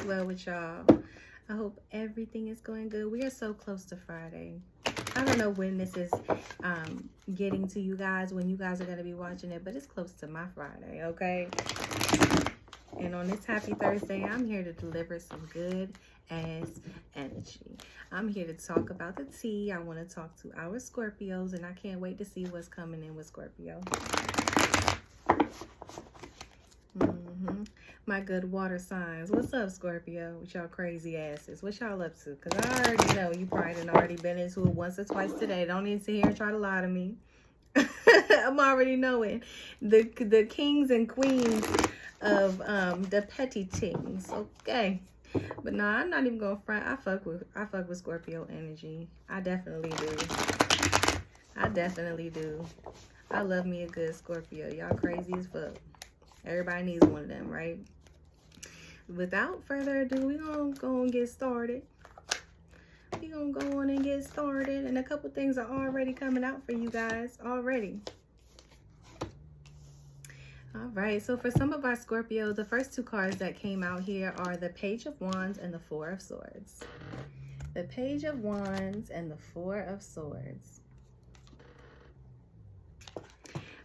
well with y'all? I hope everything is going good. We are so close to Friday. I don't know when this is getting to you guys, when you guys are going to be watching it, but it's close to my Friday, okay? And on this happy Thursday, I'm here to deliver some good ass energy. I'm here to talk about the tea. I want to talk to our Scorpios, and I can't wait to see what's coming in with Scorpio. My good water signs. What's up, Scorpio? With y'all crazy asses. What y'all up to? Because I already know you probably done already been into it once or twice today. Don't need to sit here and try to lie to me. I'm already knowing the kings and queens of the petty things. Okay. But no, I'm not even gonna front. I fuck with Scorpio energy. I definitely do. I love me a good Scorpio. Y'all crazy as fuck. Everybody needs one of them, right? Without further ado, we're gonna go and get started. We're gonna go on and get started. And a couple things are already coming out for you guys already. All right, so for some of our Scorpios, the first two cards that came out here are the Page of Wands and the Four of Swords. The Page of Wands and the Four of Swords.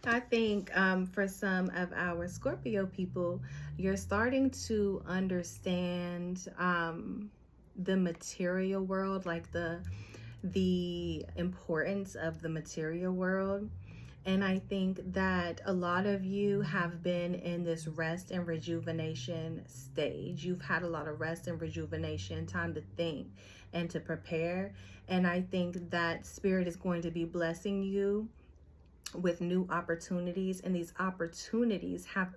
I think for some of our Scorpio people, you're starting to understand the material world, like the importance of the material world. And I think that a lot of you have been in this rest and rejuvenation stage. You've had a lot of rest and rejuvenation, time to think and to prepare. And I think that Spirit is going to be blessing you with new opportunities, and these opportunities have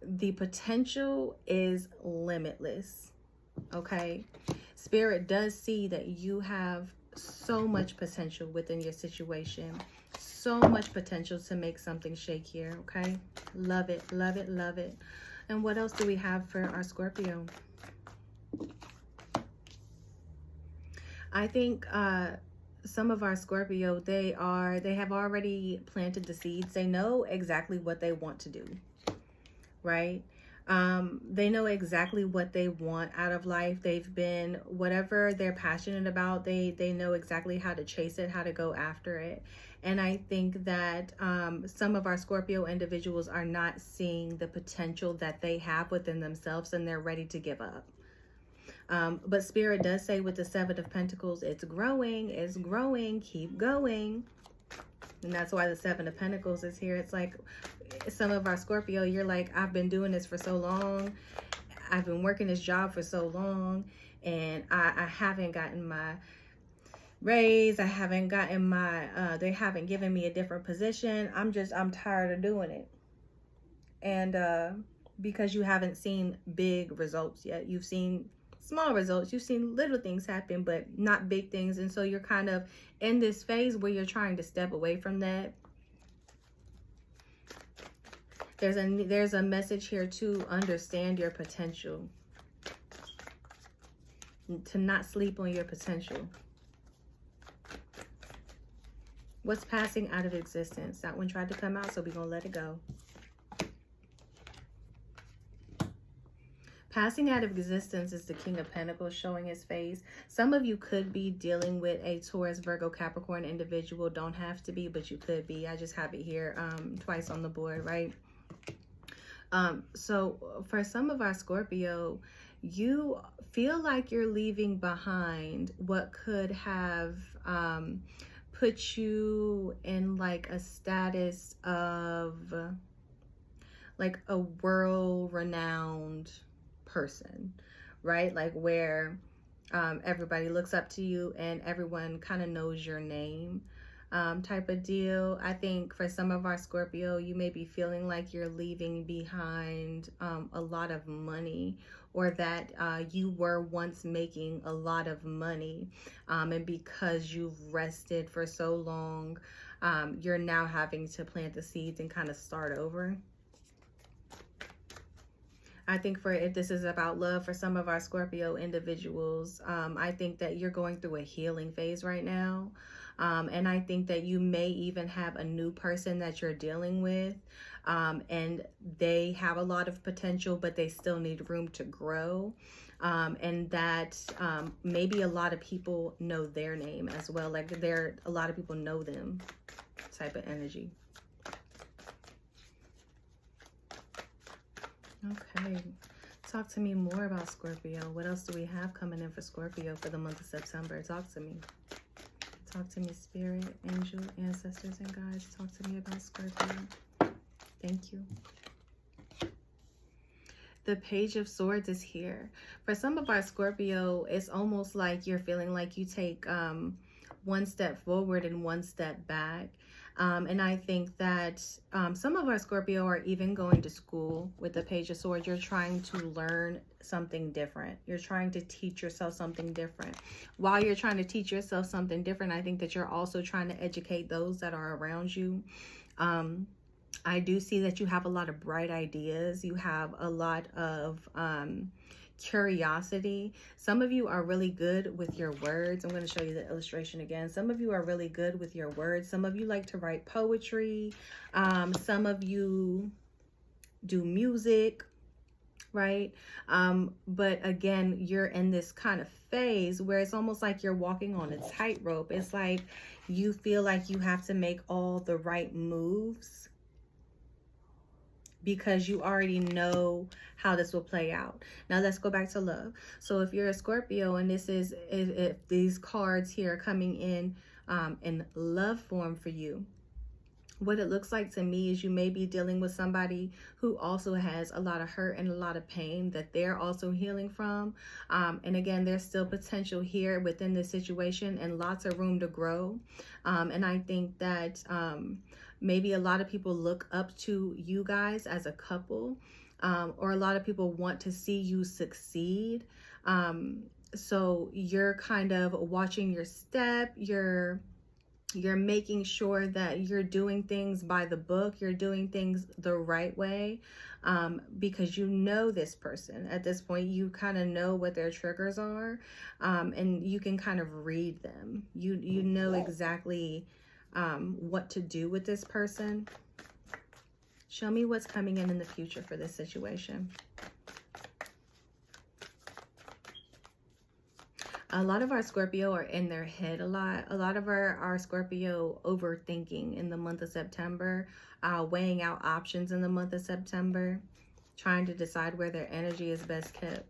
the potential is limitless. Okay, Spirit does see that you have so much potential within your situation, so much potential to make something shake here. Okay, love it, love it, love it. And what else do we have for our Scorpio? I think some of our Scorpio, they have already planted the seeds. They know exactly what they want to do, right? They know exactly what they want out of life. They've been, whatever they're passionate about, they know exactly how to chase it, how to go after it. And I think that some of our Scorpio individuals are not seeing the potential that they have within themselves, and they're ready to give up. But Spirit does say with the Seven of Pentacles, it's growing, keep going. And that's why the Seven of Pentacles is here. It's like some of our Scorpio, you're like, I've been doing this for so long. I've been working this job for so long, and I haven't gotten my raise. I haven't gotten my, they haven't given me a different position. I'm tired of doing it. And because you haven't seen big results yet. You've seen small results. You've seen little things happen, but not big things. And so you're kind of in this phase where you're trying to step away from that. There's a message here to understand your potential, to not sleep on your potential. What's passing out of existence? That one tried to come out, so we're gonna let it go. Passing out of existence is the King of Pentacles showing his face. Some of you could be dealing with a Taurus, Virgo, Capricorn individual. Don't have to be, but you could be. I just have it here twice on the board, right? So for some of our Scorpio, you feel like you're leaving behind what could have put you in like a status of like a world-renowned person, right? Like where everybody looks up to you and everyone kind of knows your name, type of deal. I think for some of our Scorpio, you may be feeling like you're leaving behind a lot of money, or that you were once making a lot of money, and because you've rested for so long, you're now having to plant the seeds and kind of start over. I think for if this is about love for some of our Scorpio individuals, I think that you're going through a healing phase right now. And I think that you may even have a new person that you're dealing with. And they have a lot of potential, but they still need room to grow. And that maybe a lot of people know their name as well. Like a lot of people know them type of energy. Okay, talk to me more about Scorpio. What else do we have coming in for Scorpio for the month of September? Talk to me. Talk to me, Spirit, Angel, Ancestors, and Guides. Talk to me about Scorpio. Thank you. The Page of Swords is here. For some of our Scorpio, it's almost like you're feeling like you take one step forward and one step back. And I think that some of our Scorpio are even going to school with the Page of Swords. You're trying to learn something different. You're trying to teach yourself something different. While you're trying to teach yourself something different, I think that you're also trying to educate those that are around you. I do see that you have a lot of bright ideas. You have a lot of curiosity. Some of you are really good with your words. I'm going to show you the illustration again. Some of you are really good with your words. Some of you like to write poetry. Some of you do music, right? But again, you're in this kind of phase where it's almost like you're walking on a tightrope. It's like you feel like you have to make all the right moves because you already know how this will play out. Now let's go back to love. So if you're a Scorpio and this is, if these cards here are coming in love form for you, what it looks like to me is you may be dealing with somebody who also has a lot of hurt and a lot of pain that they're also healing from. And again, there's still potential here within this situation and lots of room to grow. And I think that maybe a lot of people look up to you guys as a couple, or a lot of people want to see you succeed. So you're kind of watching your step. You're making sure that you're doing things by the book. You're doing things the right way, because you know this person. At this point, you kind of know what their triggers are, and you can kind of read them. You know exactly what to do with this person. Show me what's coming in the future for this situation. A lot of our Scorpio are in their head a lot. A lot of our Scorpio overthinking in the month of September, weighing out options in the month of September, trying to decide where their energy is best kept.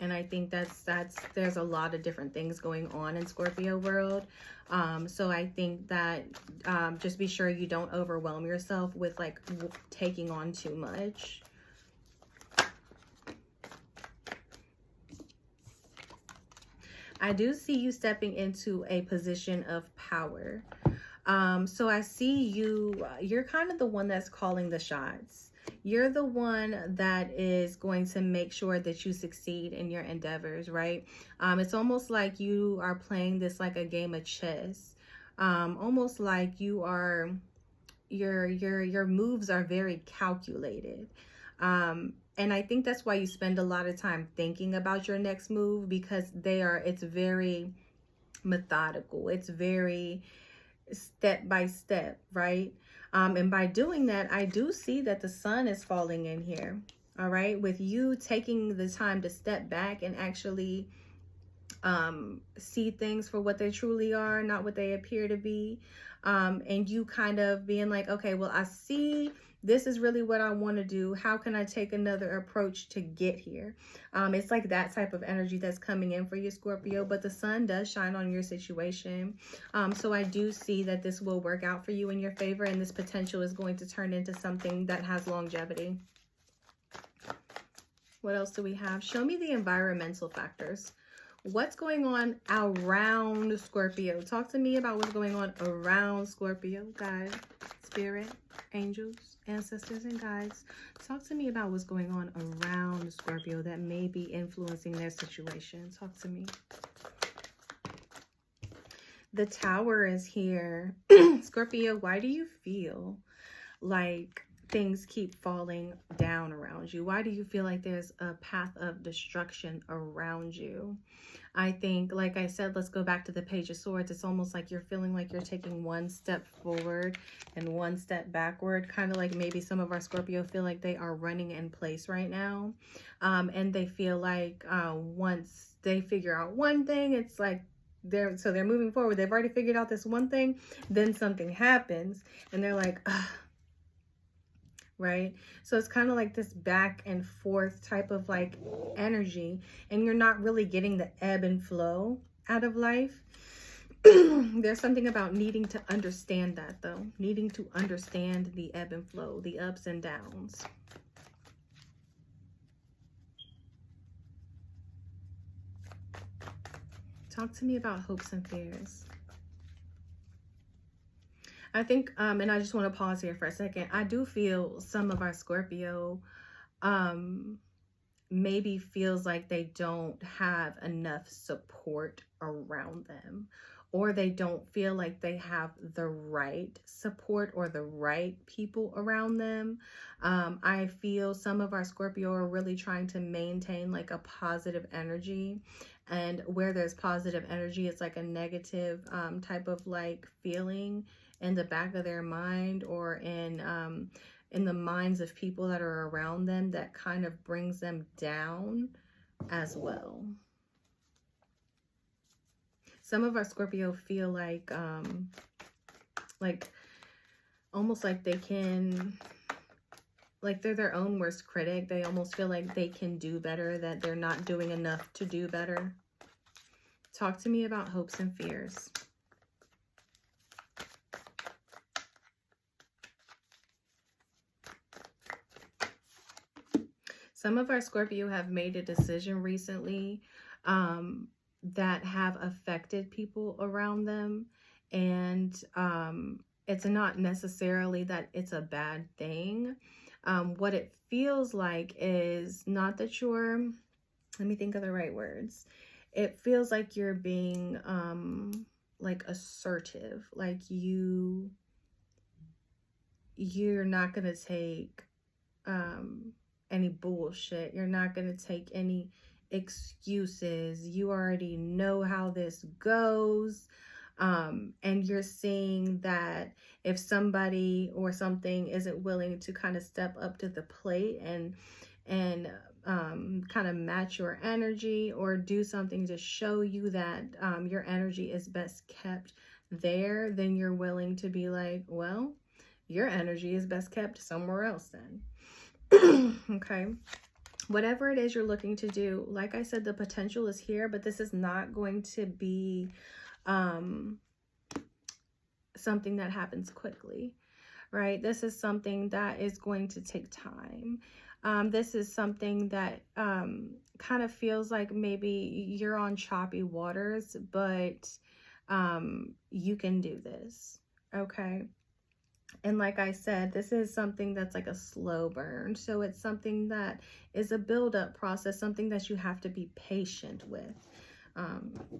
And I think there's a lot of different things going on in Scorpio world. So I think that just be sure you don't overwhelm yourself with like taking on too much. I do see you stepping into a position of power. So I see you're kind of the one that's calling the shots. You're the one that is going to make sure that you succeed in your endeavors, right? It's almost like you are playing this like a game of chess. Almost like your moves are very calculated. And I think that's why you spend a lot of time thinking about your next move, because it's very methodical. It's very step by step, right? And by doing that, I do see that the sun is falling in here. All right. With you taking the time to step back and actually see things for what they truly are, not what they appear to be. And you kind of being like, okay, well, I see this is really what I want to do. How can I take another approach to get here? It's like that type of energy that's coming in for you, Scorpio, but the sun does shine on your situation. So I do see that this will work out for you in your favor, and this potential is going to turn into something that has longevity. What else do we have? Show me the environmental factors. What's going on around Scorpio? Talk to me about what's going on around Scorpio, guys, spirit, angels, ancestors, and guides. Talk to me about what's going on around Scorpio that may be influeing their situation. Talk to me. The Tower is here. Scorpio, why do you feel like things keep falling down around you? Why do you feel like there's a path of destruction around you? I think, like I said, let's go back to the Page of Swords. It's almost like you're feeling like you're taking one step forward and one step backward. Kind of like maybe some of our Scorpio feel like they are running in place right now. And they feel like once they figure out one thing, it's like they're moving forward. They've already figured out this one thing. Then something happens and they're like, ugh. Right? So it's kind of like this back and forth type of like energy, and you're not really getting the ebb and flow out of life. There's something about needing to understand that, though. Needing to understand the ebb and flow, the ups and downs. Talk to me about hopes and fears. I think, and I just want to pause here for a second. I do feel some of our Scorpio maybe feels like they don't have enough support around them, or they don't feel like they have the right support or the right people around them. I feel some of our Scorpio are really trying to maintain like a positive energy. And where there's positive energy, it's like a negative type of like feeling in the back of their mind, or in the minds of people that are around them, that kind of brings them down as well. Some of our Scorpio feel like almost like they can, like they're their own worst critic. They almost feel like they can do better, that they're not doing enough to do better. Talk to me about hopes and fears. Some of our Scorpio have made a decision recently that have affected people around them. And it's not necessarily that it's a bad thing. What it feels like is not that you're, let me think of the right words. It feels like you're being like assertive, like you're not going to take any bullshit. You're not going to take any excuses. You already know how this goes. And you're seeing that if somebody or something isn't willing to kind of step up to the plate and kind of match your energy, or do something to show you that your energy is best kept there, then you're willing to be like, well, your energy is best kept somewhere else then. Okay, whatever it is you're looking to do, like I said, the potential is here, but this is not going to be something that happens quickly, right? This is something that is going to take time. This is something that kind of feels like maybe you're on choppy waters, but you can do this, okay? And like I said, this is something that's like a slow burn. So it's something that is a build-up process, something that you have to be patient with.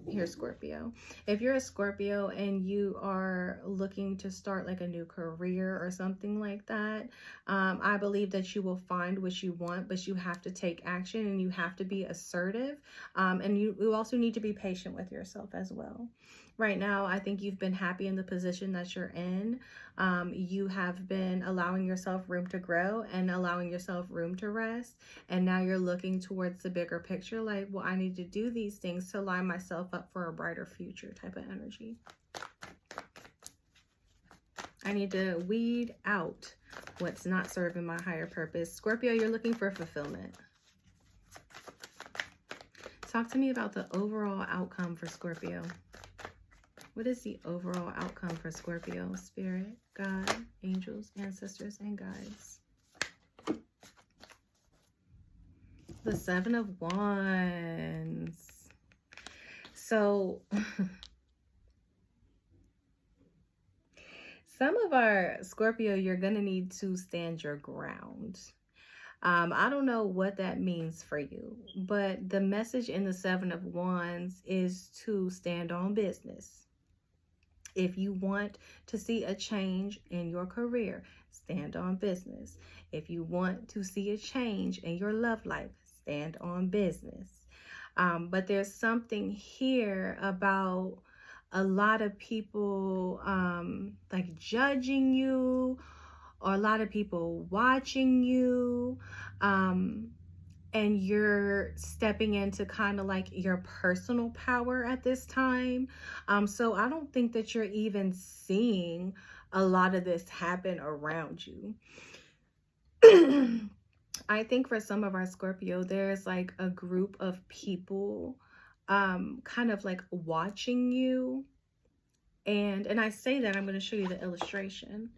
Here, Scorpio. If you're a Scorpio and you are looking to start like a new career or something like that, I believe that you will find what you want, but you have to take action and you have to be assertive. And you also need to be patient with yourself as well. Right now, I think you've been happy in the position that you're in. You have been allowing yourself room to grow and allowing yourself room to rest. And now you're looking towards the bigger picture, like, well, I need to do these things to line myself up for a brighter future type of energy. I need to weed out what's not serving my higher purpose. Scorpio, you're looking for fulfillment. Talk to me about the overall outcome for Scorpio. What is the overall outcome for Scorpio? Spirit, God, angels, ancestors, and guides. The Seven of Wands. So, some of our Scorpio, you're going to need to stand your ground. I don't know what that means for you, but the message in the Seven of Wands is to stand on business. If you want to see a change in your career, stand on business. If you want to see a change in your love life, stand on business. But there's something here about a lot of people like judging you, or a lot of people watching you, and you're stepping into kind of like your personal power at this time. So I don't think that you're even seeing a lot of this happen around you. I think for some of our Scorpio, there's like a group of people kind of like watching you. And I say that, I'm going to show you the illustration.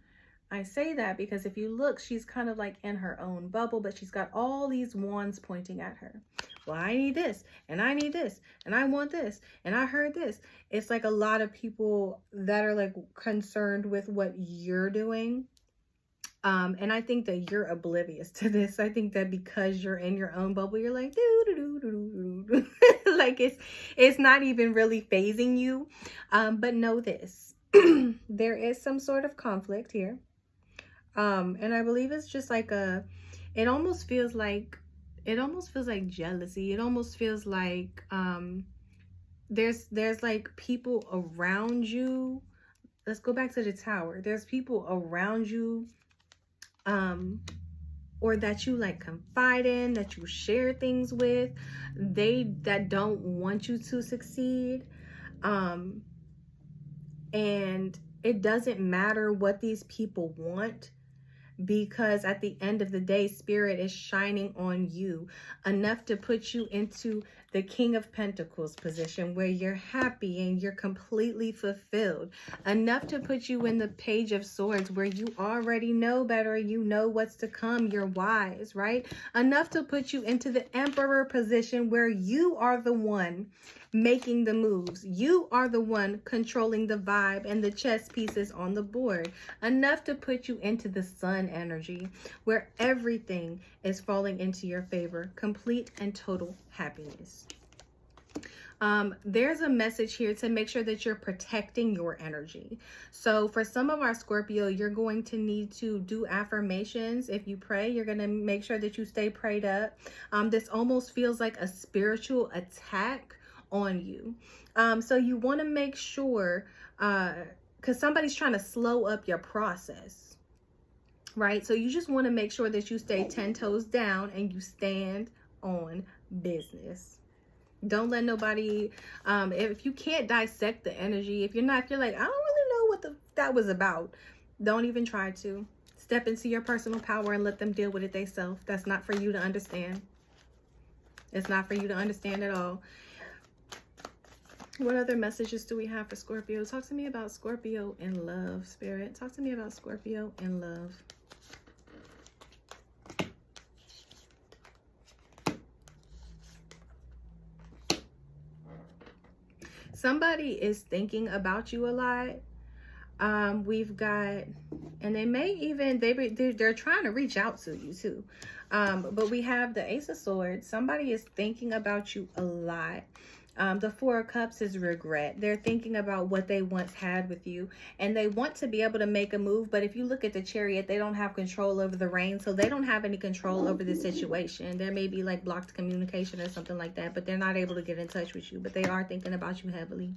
I say that because if you look, she's kind of like in her own bubble, but she's got all these wands pointing at her. Well, I need this, and I need this, and I want this, and I heard this. It's like a lot of people that are like concerned with what you're doing. And I think that you're oblivious to this. I think that because you're in your own bubble, you're like, like it's not even really phasing you. But know this, there is some sort of conflict here. And I believe it's just like it almost feels like jealousy. It almost feels like there's like people around you. Let's go back to the Tower. There's people around you or that you like confide in, that you share things with, that don't want you to succeed. And it doesn't matter what these people want, because at the end of the day, Spirit is shining on you enough to put you into the King of Pentacles position where you're happy and you're completely fulfilled. Enough to put you in the Page of Swords where you already know better. You know what's to come. You're wise, right? Enough to put you into the Emperor position where you are the one making the moves. You are the one controlling the vibe and the chess pieces on the board. Enough to put you into the Sun energy where everything is falling into your favor. Complete and total happiness. There's a message here to make sure that you're protecting your energy. So for some of our Scorpio, you're going to need to do affirmations. If you pray, you're going to make sure that you stay prayed up. This almost feels like a spiritual attack on you. So you want to make sure, because somebody's trying to slow up your process, right? So you just want to make sure that you stay 10 toes down and you stand on business. Don't let nobody, if you can't dissect the energy, if you're like, I don't really know what that was about, don't even try to. Step into your personal power and let them deal with it themselves. That's not for you to understand. It's not for you to understand at all. What other messages do we have for Scorpio? Talk to me about Scorpio in love, Spirit. Talk to me about Scorpio in love. Somebody is thinking about you a lot. We've got, and they may even, they're trying to reach out to you too. But we have the Ace of Swords. Somebody is thinking about you a lot. The Four of Cups is regret. They're thinking about what they once had with you, and they want to be able to make a move. But if you look at the Chariot, they don't have control over the rain, so they don't have any control over the situation. There may be like blocked communication or something like that, but they're not able to get in touch with you. But they are thinking about you heavily.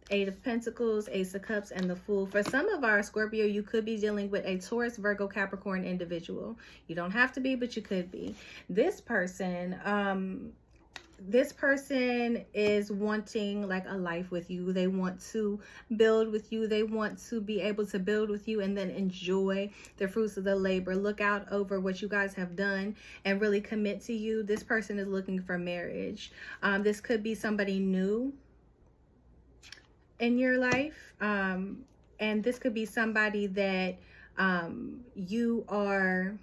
Eight of Pentacles, Ace of Cups, and the Fool. For some of our Scorpio, you could be dealing with a Taurus, Virgo, Capricorn individual. You don't have to be, but you could be. This person is wanting like a life with you. They want to build with you. They want to be able to build with you and then enjoy the fruits of the labor. Look out over what you guys have done and really commit to you. This person is looking for marriage. This could be somebody new in your life, and this could be somebody that you are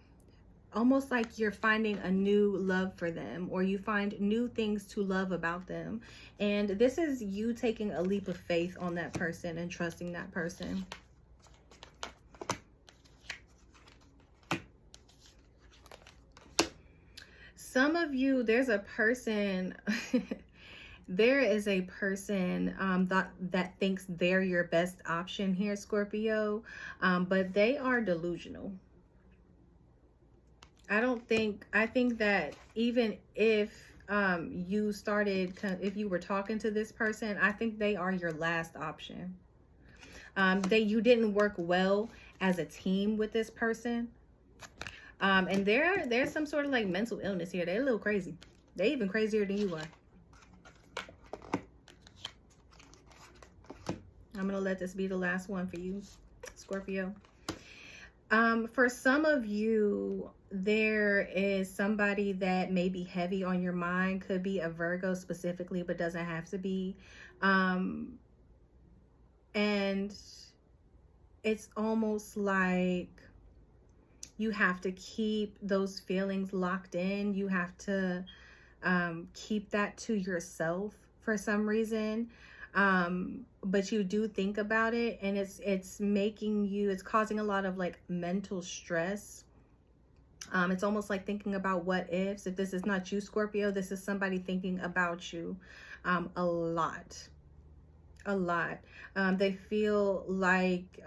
almost like you're finding a new love for them, or you find new things to love about them, and this is you taking a leap of faith on that person and trusting that person. Some of you, there's a person There is a person that thinks they're your best option here, Scorpio, but they are delusional. I think that even if if you were talking to this person, I think they are your last option. You didn't work well as a team with this person. And there's some sort of like mental illness here. They're a little crazy. They're even crazier than you are. I'm gonna let this be the last one for you, Scorpio. For some of you, there is somebody that may be heavy on your mind. Could be a Virgo specifically, but doesn't have to be. And it's almost like you have to keep those feelings locked in. You have to keep that to yourself for some reason. But you do think about it, and it's causing a lot of like mental stress. It's almost like thinking about what ifs. If this is not you, Scorpio, this is somebody thinking about you a lot. They feel like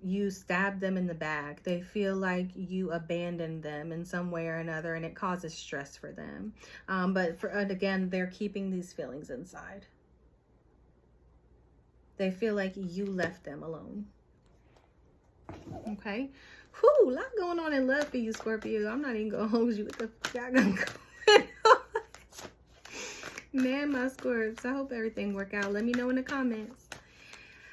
you stabbed them in the back. They feel like you abandoned them in some way or another, and it causes stress for them. And again, they're keeping these feelings inside. They feel like you left them alone. Okay. Whew, a lot going on in love for you, Scorpio. I'm not even gonna hold you. What the fuck going on? Man, my Scorps, I hope everything work out. Let me know in the comments.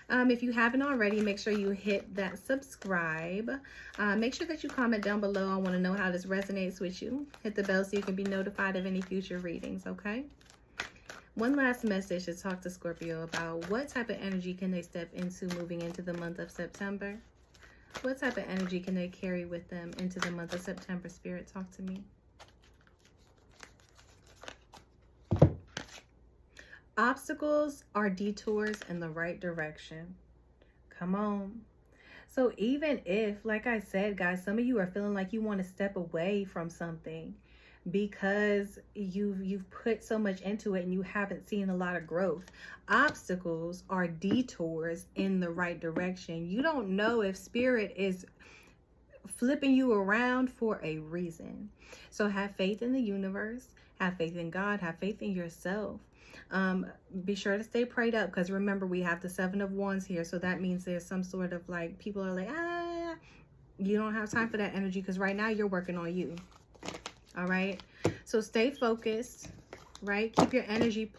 If you haven't already, make sure you hit that subscribe. Make sure that you comment down below. I want to know how this resonates with you. Hit the bell so you can be notified of any future readings, okay? One last message to talk to Scorpio about. What type of energy can they step into moving into the month of September? What type of energy can they carry with them into the month of September? Spirit, talk to me. Obstacles are detours in the right direction. Come on. So even if, like I said, guys, some of you are feeling like you want to step away from something because you've put so much into it and you haven't seen a lot of growth. Obstacles are detours in the right direction. You don't know if Spirit is flipping you around for a reason. So have faith in the universe, have faith in God, have faith in yourself. Be sure to stay prayed up, because remember, we have the 7 of Wands here, so that means there's some sort of like, people are like, you don't have time for that energy, because right now you're working on you. All right, so stay focused, right? Keep your energy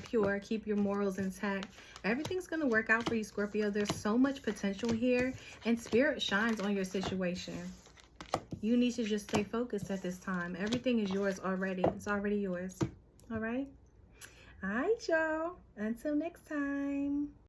pure, keep your morals intact. Everything's going to work out for you, Scorpio. There's so much potential here, and Spirit shines on your situation. You need to just stay focused at this time. Everything is yours already. It's already yours. All right. All right, y'all. Until next time.